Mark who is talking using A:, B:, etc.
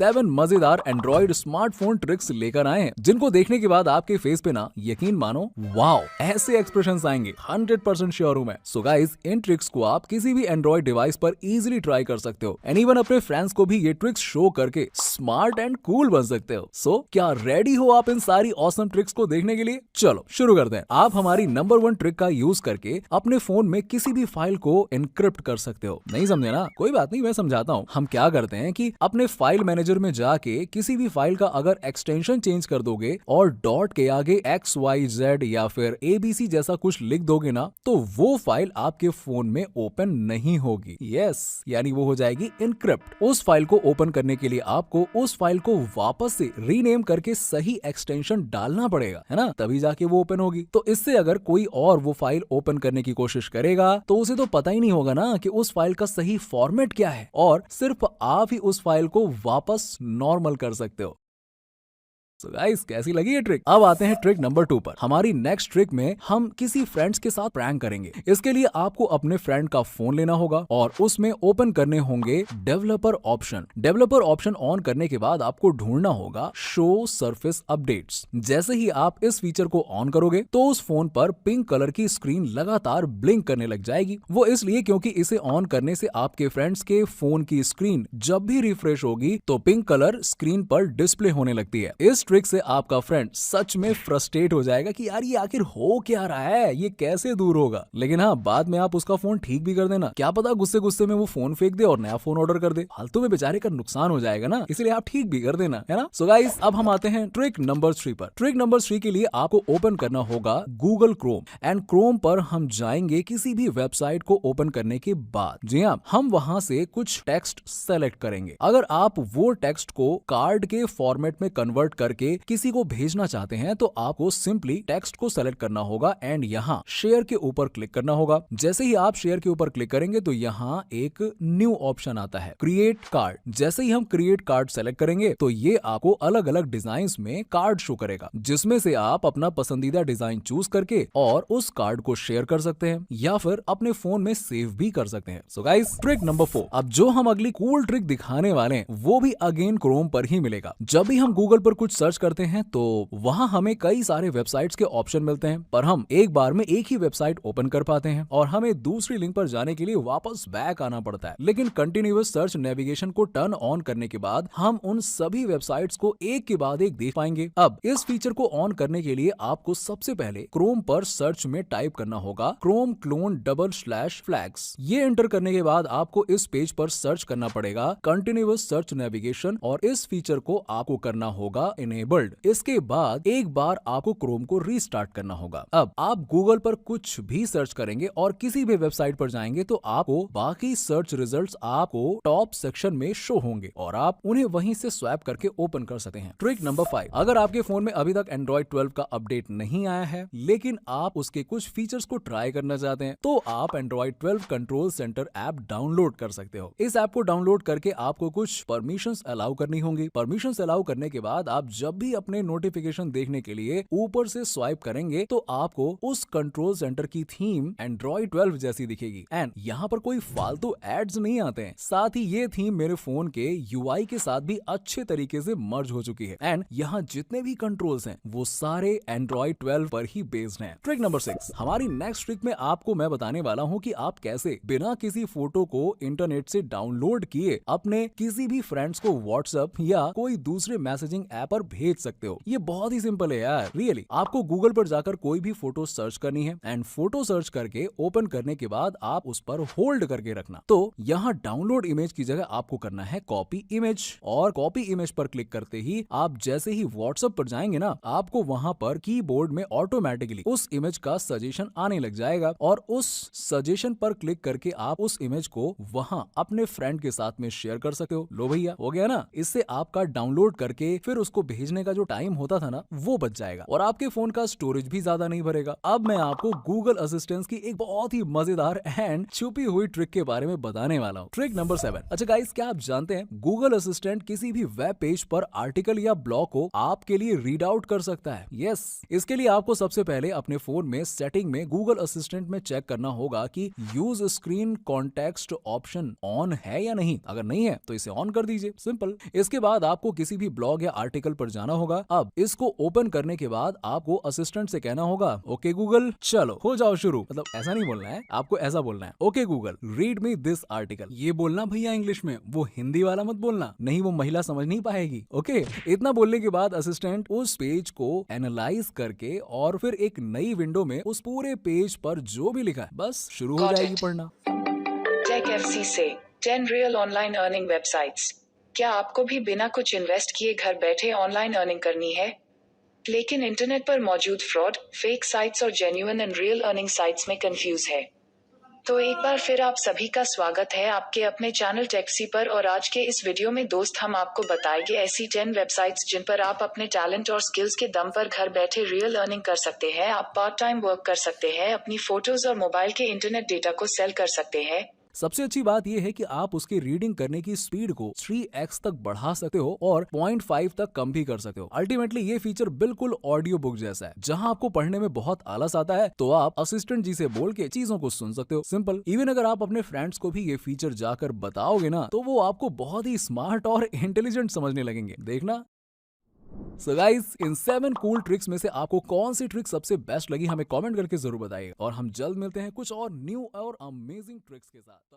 A: 7 मजेदार Android smartphone tricks लेकर आए हैं, जिनको देखने के बाद आपके फेस पे ना यकीन मानो वाओ ऐसे एक्सप्रेशंस आएंगे। 100% श्योर हूं मैं। सो गाइस, इन ट्रिक्स को आप किसी भी एंड्रॉइड डिवाइस पर इजीली ट्राई कर सकते हो एंड इवन अपने फ्रेंड्स को भी ये ट्रिक्स शो करके स्मार्ट एंड कूल बन सकते हो। सो क्या रेडी हो आप इन सारी ऑसम ट्रिक्स को देखने के लिए? चलो शुरू करते हैं। आप हमारी नंबर 1 ट्रिक का यूज करके अपने फोन में किसी भी फाइल को एनक्रिप्ट कर सकते हो। नहीं समझे ना? कोई बात नहीं, मैं समझाता हूँ। हम क्या करते हैं कि अपने फाइल मैनेजर में जाके किसी भी फाइल का अगर एक्सटेंशन चेंज कर दोगे और डॉट के आगे XYZ या फिर ABC जैसा कुछ लिख दोगे ना, तो वो फाइल आपके फोन में ओपन नहीं होगी। यस, यानी वो हो जाएगी इनक्रिप्ट। उस फाइल को ओपन करने के लिए आपको उस फाइल को वापस से रीनेम करके सही एक्सटेंशन डालना पड़ेगा, है ना? तभी जाके वो ओपन होगी। तो इससे अगर कोई और वो फाइल ओपन करने की कोशिश करेगा तो उसे तो पता ही नहीं होगा ना कि उस फाइल का सही फॉर्मेट क्या है, और सिर्फ आप ही उस फाइल को वापस नॉर्मल कर सकते हो। So guys, कैसी लगी ये ट्रिक? अब आते हैं ट्रिक नंबर 2 पर। हमारी नेक्स्ट ट्रिक में हम किसी फ्रेंड्स के साथ प्रैंक करेंगे। इसके लिए आपको अपने फ्रेंड का फोन लेना होगा और उसमें ओपन करने होंगे developer option. Developer option on करने के बाद आपको ढूंढना होगा शो सरफेस अपडेट्स। जैसे ही आप इस फीचर को ऑन करोगे तो उस फोन पर पिंक कलर की स्क्रीन लगातार ब्लिंक करने लग जाएगी। वो इसलिए क्योंकि इसे ऑन करने से आपके फ्रेंड्स के फोन की स्क्रीन जब भी रिफ्रेश होगी तो पिंक कलर स्क्रीन पर डिस्प्ले होने लगती है। इस ट्रिक से आपका फ्रेंड सच में फ्रस्ट्रेट हो जाएगा कि यार ये आखिर हो क्या रहा है, ये कैसे दूर होगा। लेकिन हाँ, बाद में आप उसका फोन ठीक भी कर देना। क्या पता गुस्से गुस्से में वो फोन फेंक दे और नया फोन ऑर्डर कर दे। फालतू में बेचारे का नुकसान हो जाएगा ना, इसलिए आप ठीक भी कर देना, है ना? सो गाइस, अब हम आते हैं ट्रिक नंबर 3 पर। ट्रिक नंबर 3 के लिए आपको ओपन करना होगा गूगल क्रोम एंड क्रोम पर हम जाएंगे किसी भी वेबसाइट को ओपन करने के बाद। जी हाँ, हम वहां से कुछ टेक्स्ट सेलेक्ट करेंगे। अगर आप वो टेक्स्ट को कार्ड के फॉर्मेट में कन्वर्ट करके किसी को भेजना चाहते हैं तो आपको सिंपली टेक्स्ट को सेलेक्ट करना होगा एंड यहाँ शेयर के ऊपर क्लिक करना होगा। जैसे ही आप शेयर के ऊपर क्लिक करेंगे तो यहाँ एक न्यू ऑप्शन आता है, क्रिएट कार्ड। जैसे ही हम क्रिएट कार्ड सेलेक्ट करेंगे तो ये आपको अलग अलग डिजाइन में कार्ड शो करेगा, जिसमें से आप अपना पसंदीदा डिजाइन चूज करके और उस कार्ड को शेयर कर सकते हैं या फिर अपने फोन में सेव भी कर सकते हैं। So guys, trick number 4। अब जो हम अगली कूल ट्रिक दिखाने वाले हैं वो भी अगेन क्रोम पर ही मिलेगा। जब भी हम गूगल पर कुछ सर्च करते हैं तो वहां हमें कई सारे वेबसाइट्स के ऑप्शन मिलते हैं, पर हम एक बार में एक ही वेबसाइट ओपन कर पाते हैं और हमें दूसरी लिंक पर जाने के लिए वापस बैक आना पड़ता है। लेकिन कंटिन्यूअस सर्च नेविगेशन को टर्न ऑन करने के बाद हम उन सभी वेबसाइट्स को एक के बाद एक देख पाएंगे। अब इस फीचर को ऑन करने के लिए आपको सबसे पहले क्रोम पर सर्च में टाइप करना होगा क्रोम क्लोन //flags। ये एंटर करने के बाद आपको इस पेज पर सर्च करना पड़ेगा कंटिन्यूअस सर्च नेविगेशन और इस फीचर को आपको करना होगा इनेबल्ड। इसके बाद एक बार आपको क्रोम को रीस्टार्ट करना होगा। अब आप गूगल पर कुछ भी सर्च करेंगे और किसी भी वेबसाइट पर जाएंगे तो आपको बाकी सर्च रिजल्ट्स आपको टॉप सेक्शन में शो होंगे और आप उन्हें वहीं से स्वैप करके ओपन कर सकते हैं। Trick number 5। अगर आपके फोन में अभी तक एंड्रॉइड 12 का अपडेट नहीं आया है लेकिन आप उसके कुछ फीचर्स को ट्राई करना चाहते हैं तो आप Android 12 control centre app download कर सकते हो। इस ऐप को डाउनलोड करके आपको कुछ परमिशंस अलाउ करनी होंगी। परमिशंस अलाउ करने के बाद आप जब भी अपने नोटिफिकेशन देखने के लिए ऊपर से स्वाइप करेंगे तो आपको उस कंट्रोल सेंटर की थीम एंड्रॉइड 12 जैसी दिखेगी एंड यहाँ पर कोई फालतू एड्स नहीं आते हैं। साथ ही ये थीम मेरे फोन के UI के साथ भी अच्छे तरीके से मर्ज हो चुकी है एंड यहाँ जितने भी कंट्रोल्स हैं वो सारे एंड्रॉइड 12 पर ही बेस्ड हैं। Trick number 6। हमारी नेक्स्ट ट्रिक में आपको मैं बताने वाला हूँ कि आप कैसे बिना किसी फोटो को इंटरनेट से डाउनलोड किए अपने किसी भी फ्रेंड्स को व्हाट्सएप या कोई दूसरे मैसेजिंग ऐप पर भेज सकते हो। ये बहुत ही सिंपल है यार, रियली। आपको गूगल पर जाकर कोई भी फोटो सर्च करनी है एंड फोटो सर्च करके ओपन करने के बाद आप उस पर होल्ड करके रखना। तो यहाँ डाउनलोड इमेज की जगह आपको करना है कॉपी इमेज और कॉपी इमेज पर क्लिक करते ही आप जैसे ही व्हाट्सएप पर जाएंगे ना, आपको वहां पर कीबोर्ड में ऑटोमेटिकली उस इमेज का सजेशन आने लग जाएगा और उस सजेशन पर क्लिक करके आप उस इमेज को वहां अपने फ्रेंड के साथ में शेयर कर सकते हो। लो भैया, हो गया ना। इससे आपका डाउनलोड करके फिर उसको भेजने का जो टाइम होता था ना वो बच जाएगा और आपके फोन का स्टोरेज भी ज्यादा नहीं भरेगा। अब मैं आपको गूगल असिस्टेंट की एक बहुत ही मजेदार एंड छुपी हुई ट्रिक के बारे में बताने वाला हूँ। Trick number 7। अच्छा गाइस, क्या आप जानते हैं गूगल असिस्टेंट किसी भी वेब पेज पर आर्टिकल या ब्लॉग को आपके लिए रीड आउट कर सकता है। यस, इसके लिए आपको सबसे पहले अपने फोन में सेटिंग में गूगल असिस्टेंट में चेक करना होगा कि use screen context option on है या नहीं। अगर नहीं है तो इसे ऑन कर दीजिए, सिंपल। इसके बाद आपको किसी भी ब्लॉग या आर्टिकल पर जाना होगा। अब इसको ओपन करने के बाद आपको असिस्टेंट से कहना होगा ओके गूगल चलो हो जाओ शुरू। मतलब ऐसा नहीं बोलना है, आपको ऐसा बोलना है okay Google read me this article. ये बोलना भैया इंग्लिश में, वो हिंदी वाला मत बोलना, नहीं वो महिला समझ नहीं पाएगी। ओके, इतना बोलने के बाद असिस्टेंट उस पेज को एनालाइज करके और फिर एक नई विंडो में उस पूरे पेज पर जो भी लिखा है बस शुरू हो जाएगी पढ़ना।
B: टेक एफसी से 10 रियल ऑनलाइन अर्निंग वेबसाइट्स। क्या आपको भी बिना कुछ इन्वेस्ट किए घर बैठे ऑनलाइन अर्निंग करनी है, लेकिन इंटरनेट पर मौजूद फ्रॉड, फेक साइट्स और genuine and real earning sites में कंफ्यूज है? तो एक बार फिर आप सभी का स्वागत है आपके अपने चैनल टेक्सी पर। और आज के इस वीडियो में दोस्त हम आपको बताएंगे ऐसी 10 वेबसाइट्स जिन पर आप अपने टैलेंट और स्किल्स के दम पर घर बैठे रियल अर्निंग कर सकते हैं। आप पार्ट टाइम वर्क कर सकते हैं, अपनी फोटोज और मोबाइल के इंटरनेट डेटा को सेल कर सकते हैं।
A: सबसे अच्छी बात यह है कि आप उसकी रीडिंग करने की स्पीड को 3x तक बढ़ा सकते हो और 0.5 तक कम भी कर सकते हो। अल्टीमेटली ये फीचर बिल्कुल ऑडियो बुक जैसा है। जहां आपको पढ़ने में बहुत आलस आता है तो आप असिस्टेंट जी से बोल के चीजों को सुन सकते हो, सिंपल। इवन अगर आप अपने फ्रेंड्स को भी ये फीचर जाकर बताओगे ना तो वो आपको बहुत ही स्मार्ट और इंटेलिजेंट समझने लगेंगे, देखना। So guys, इन 7 कूल ट्रिक्स में से आपको कौन सी ट्रिक सबसे बेस्ट लगी हमें कमेंट करके जरूर बताइए और हम जल्द मिलते हैं कुछ और न्यू और अमेजिंग ट्रिक्स के साथ।